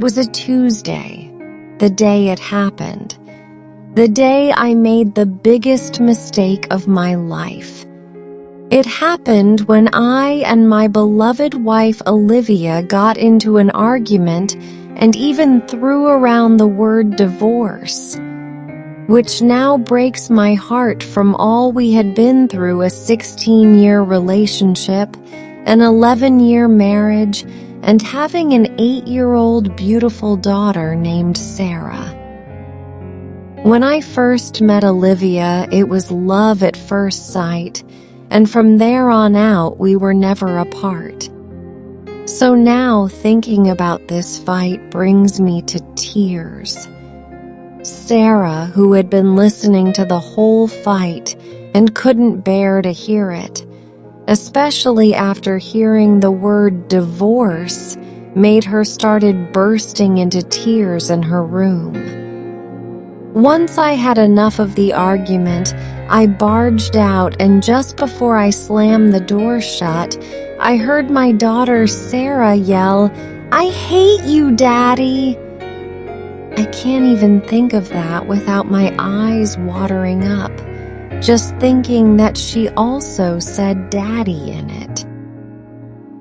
It was a Tuesday, the day it happened. The day I made the biggest mistake of my life. It happened when I and my beloved wife Olivia got into an argument and even threw around the word divorce, which now breaks my heart from all we had been through: a 16-year relationship, an 11-year marriage, and having an 8-year-old beautiful daughter named Sarah. When I first met Olivia, it was love at first sight, and from there on out, we were never apart. So now, thinking about this fight brings me to tears. Sarah, who had been listening to the whole fight and couldn't bear to hear it, especially after hearing the word divorce, made her started bursting into tears in her room. Once I had enough of the argument, I barged out, and just before I slammed the door shut, I heard my daughter Sarah yell, "I hate you, Daddy!" I can't even think of that without my eyes watering up, just thinking that she also said Daddy in it.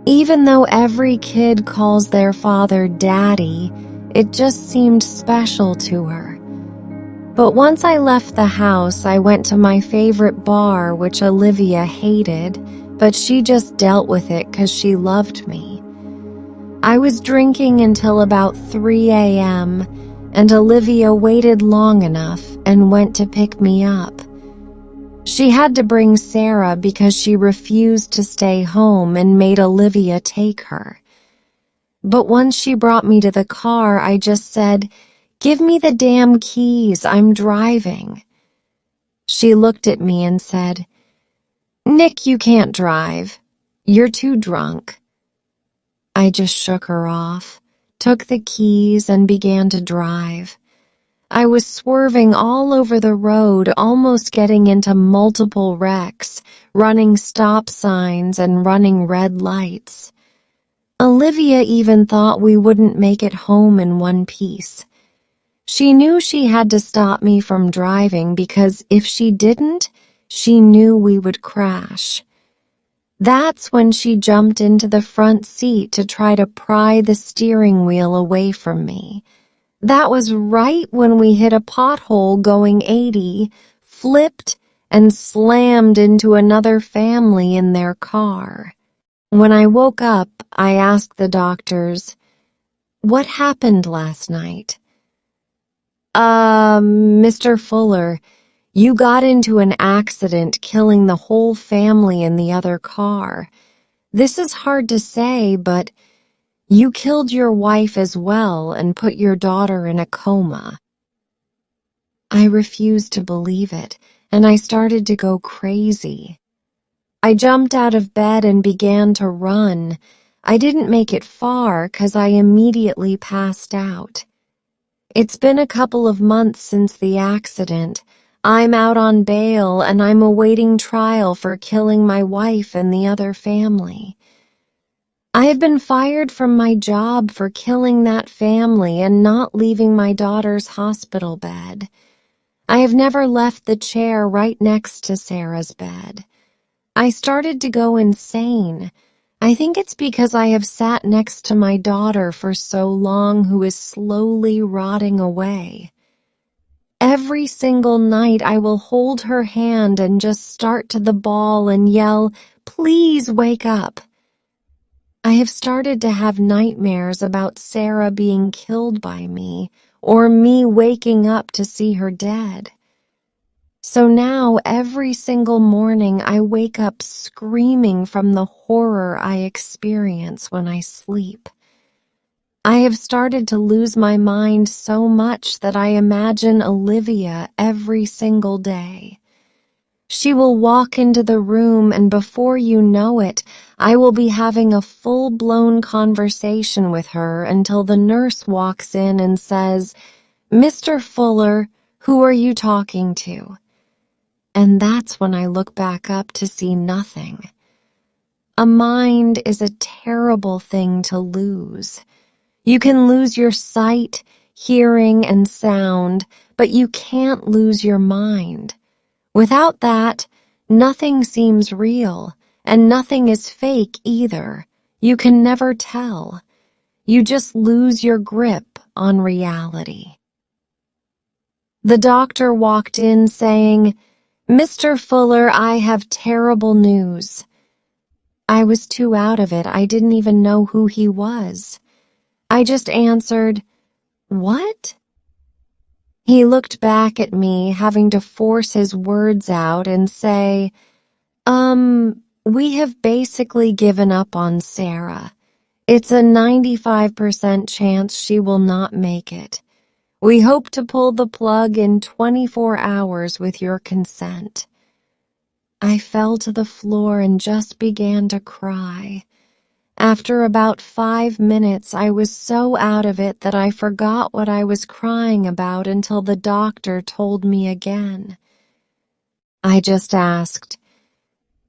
Even though every kid calls their father Daddy, it just seemed special to her. But once I left the house, I went to my favorite bar, which Olivia hated, but she just dealt with it because she loved me. I was drinking until about 3 a.m., and Olivia waited long enough and went to pick me up. She had to bring Sarah because she refused to stay home and made Olivia take her. But once she brought me to the car, I just said, "Give me the damn keys, I'm driving." She looked at me and said, "Nick, you can't drive. You're too drunk." I just shook her off, took the keys, and began to drive. I was swerving all over the road, almost getting into multiple wrecks, running stop signs and running red lights. Olivia even thought we wouldn't make it home in one piece. She knew she had to stop me from driving because if she didn't, she knew we would crash. That's when she jumped into the front seat to try to pry the steering wheel away from me. That was right when we hit a pothole going 80, flipped, and slammed into another family in their car. When I woke up, I asked the doctors, "What happened last night?" Mr. Fuller, you got into an accident killing the whole family in the other car. This is hard to say, but you killed your wife as well and put your daughter in a coma. I refused to believe it, and I started to go crazy. I jumped out of bed and began to run. I didn't make it far because I immediately passed out. It's been a couple of months since the accident. I'm out on bail and I'm awaiting trial for killing my wife and the other family. I have been fired from my job for killing that family and not leaving my daughter's hospital bed. I have never left the chair right next to Sarah's bed. I started to go insane. I think it's because I have sat next to my daughter for so long, who is slowly rotting away. Every single night I will hold her hand and just start to the ball and yell, "Please wake up." I have started to have nightmares about Sarah being killed by me or me waking up to see her dead. So now every single morning I wake up screaming from the horror I experience when I sleep. I have started to lose my mind so much that I imagine Olivia every single day. She will walk into the room and before you know it, I will be having a full-blown conversation with her until the nurse walks in and says, "Mr. Fuller, who are you talking to?" And that's when I look back up to see nothing. A mind is a terrible thing to lose. You can lose your sight, hearing, and sound, but you can't lose your mind. Without that, nothing seems real, and nothing is fake either. You can never tell. You just lose your grip on reality. The doctor walked in saying, "Mr. Fuller, I have terrible news." I was too out of it. I didn't even know who he was. I just answered, "What?" He looked back at me, having to force his words out and say, we have basically given up on Sarah. It's a 95% chance she will not make it. We hope to pull the plug in 24 hours with your consent." I fell to the floor and just began to cry. After about 5 minutes, I was so out of it that I forgot what I was crying about until the doctor told me again. I just asked,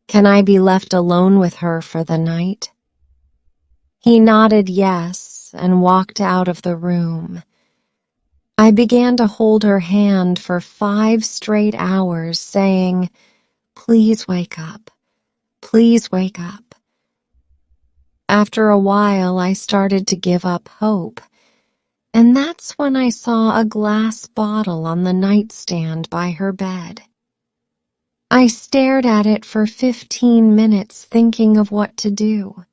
"Can I be left alone with her for the night?" He nodded yes and walked out of the room. I began to hold her hand for 5 straight hours, saying, "Please wake up. Please wake up." After a while, I started to give up hope, and that's when I saw a glass bottle on the nightstand by her bed. I stared at it for 15 minutes, thinking of what to do.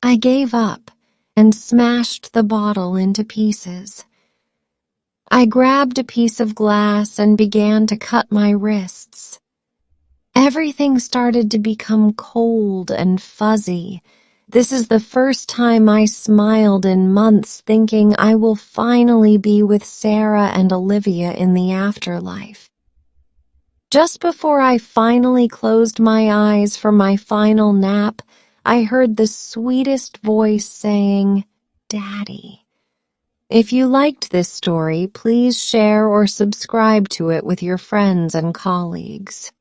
I gave up and smashed the bottle into pieces. I grabbed a piece of glass and began to cut my wrists. Everything started to become cold and fuzzy. This is the first time I smiled in months, thinking I will finally be with Sarah and Olivia in the afterlife. Just before I finally closed my eyes for my final nap, I heard the sweetest voice saying, "Daddy." If you liked this story, please share or subscribe to it with your friends and colleagues.